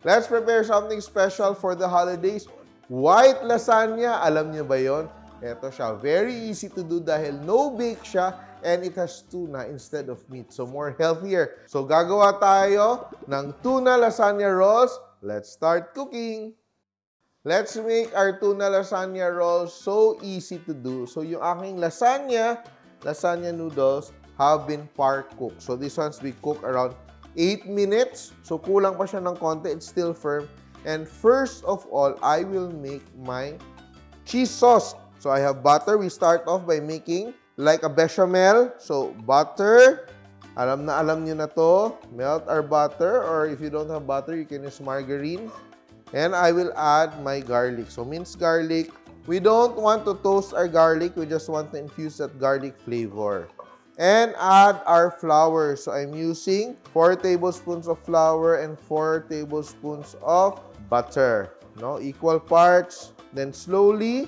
Let's prepare something special for the holidays. White lasagna, alam niyo ba yon? Ito siya. Very easy to do dahil no bake siya and it has tuna instead of meat. So, more healthier. So, gagawa tayo ng tuna lasagna rolls. Let's start cooking. Let's make our tuna lasagna rolls so easy to do. So, yung aking lasagna noodles have been par-cooked. So, these ones we cook around 8 minutes. So, kulang pa siya ng konti. It's still firm. And first of all, I will make my cheese sauce. So, I have butter. We start off by making like a bechamel. So, butter. Alam nyo na to. Melt our butter. Or if you don't have butter, you can use margarine. And I will add my garlic. So, minced garlic. We don't want to toast our garlic. We just want to infuse that garlic flavor. And add our flour. So, I'm using 4 tablespoons of flour and 4 tablespoons of butter. No? Equal parts. Then, slowly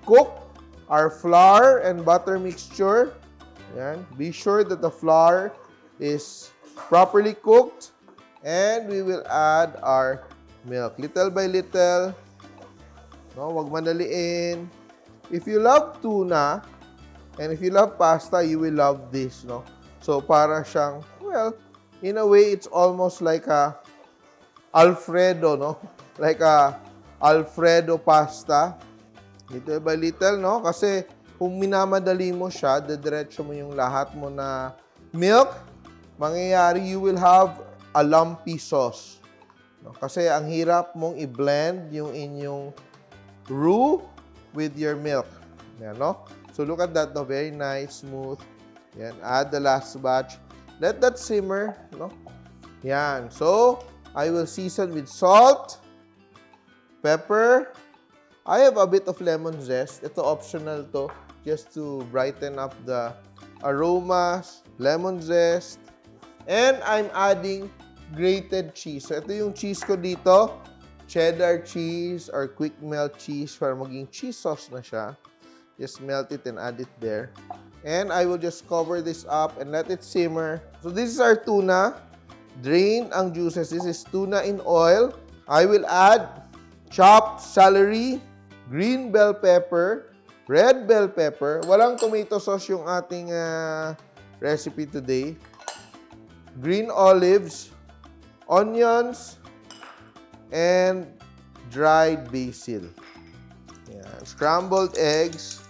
cook our flour and butter mixture. Yan. Be sure that the flour is properly cooked. And we will add our milk. Little by little. No? Wag madaliin. If you love tuna, and if you love pasta, you will love this, no? So, para siyang, well, in a way, it's almost like a Alfredo, no? Like a Alfredo pasta. Little by little, no? Kasi, kung minamadali mo siya, dediretso mo yung lahat mo na milk, mangyayari, you will have a lumpy sauce. No? Kasi, ang hirap mong i-blend yung inyong roux with your milk. Yan, no? So, look at that, no? Very nice, smooth. Yan. Add the last batch. Let that simmer, no? Yan. So, I will season with salt, pepper. I have a bit of lemon zest. Ito optional to, just to brighten up the aromas. Lemon zest. And I'm adding grated cheese. So, ito yung cheese ko dito. Cheddar cheese or quick melt cheese para maging cheese sauce na siya. Just melt it and add it there. And I will just cover this up and let it simmer. So this is our tuna. Drain ang juices. This is tuna in oil. I will add chopped celery, green bell pepper, red bell pepper. Walang tomato sauce yung ating recipe today. Green olives, onions, and dried basil. Yan. Scrambled eggs.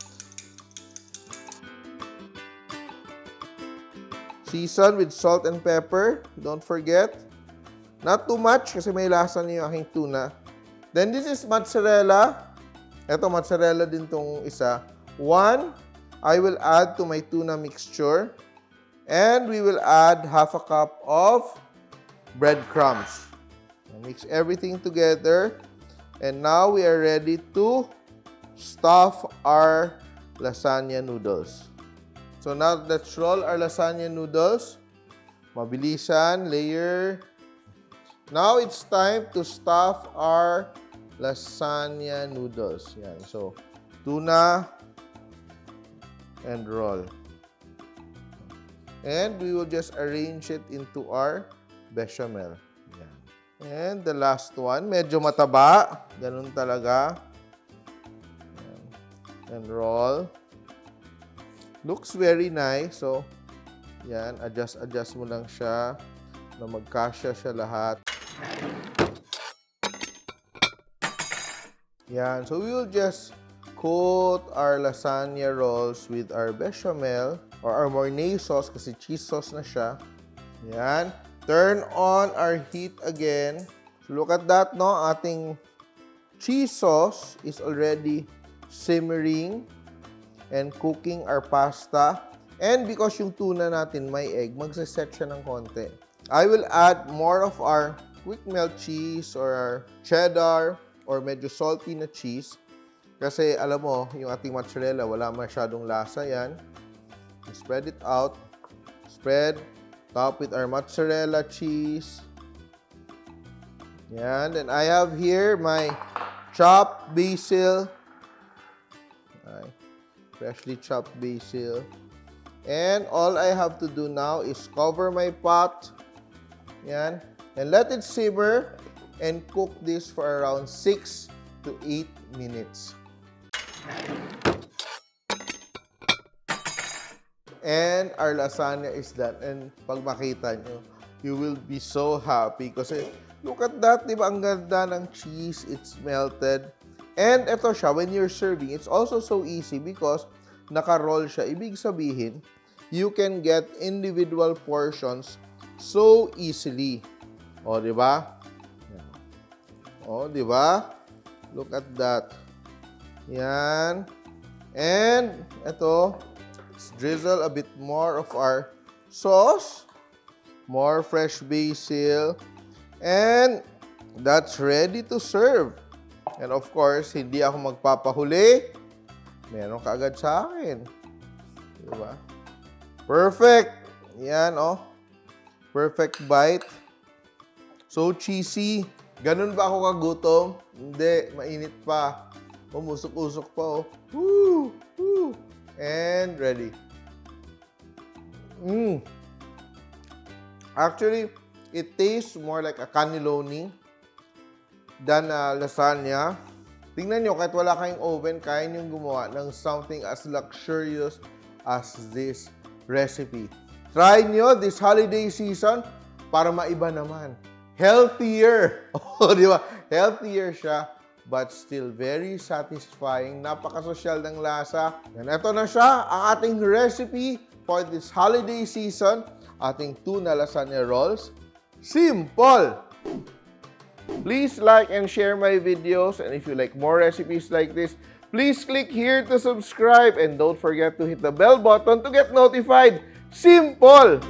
Season with salt and pepper. Don't forget. Not too much kasi may lasa niyo yung aking tuna. Then this is mozzarella. Ito, mozzarella din tong isa. 1, I will add to my tuna mixture. And we will add half a cup of breadcrumbs. Mix everything together. And now we are ready to stuff our lasagna noodles. So now let's roll our lasagna noodles. Mabilisan, layer. Now it's time to stuff our lasagna noodles. Yan. So tuna and roll. And we will just arrange it into our bechamel. Yan. And the last one, medyo mataba. Ganun talaga. Yan. And roll. Looks very nice. So, yan. Adjust mo lang siya na magkasya siya lahat. Yan. So, we will just coat our lasagna rolls with our bechamel or our mornay sauce kasi cheese sauce na siya. Yan. Turn on our heat again. So, look at that, no? Ating cheese sauce is already simmering and cooking our pasta. And because yung tuna natin may egg, magsaset siya ng konti. I will add more of our quick melt cheese or our cheddar or medyo salty na cheese. Kasi alam mo, yung ating mozzarella, wala masyadong lasa yan. Spread it out. Spread. Top with our mozzarella cheese. Yan. And I have here my chopped basil. Okay. Freshly chopped basil. And all I have to do now is cover my pot. Yan. And let it simmer and cook this for around 6 to 8 minutes. And our lasagna is done. And pag makita nyo, you will be so happy kasi look at that, di ba? Ang ganda ng cheese. It's melted. And ito siya, when you're serving, it's also so easy because naka-roll siya. Ibig sabihin, you can get individual portions so easily. O, di ba? O, di ba? Look at that. Yan. And ito, let's drizzle a bit more of our sauce. More fresh basil. And that's ready to serve. And of course, hindi ako magpapahuli. Meron ka agad sa akin. Diba? Perfect. Yan, oh. Perfect bite. So cheesy. Ganun ba ako kagutom? Hindi. Mainit pa. Umusok-usok pa, oh. Woo! Woo! And ready. Actually, it tastes more like a cannelloni than a lasagna. Tingnan nyo, kahit wala kayong oven, kaya nyo gumawa ng something as luxurious as this recipe. Try nyo this holiday season para maiba naman. Healthier. Oh, di ba? Healthier siya, but still very satisfying. Napakasosyal ng lasa. And ito na siya, ang ating recipe for this holiday season. Ating tuna lasagna rolls. Simple! Please like and share my videos. And if you like more recipes like this, please click here to subscribe. And don't forget to hit the bell button to get notified. Simple!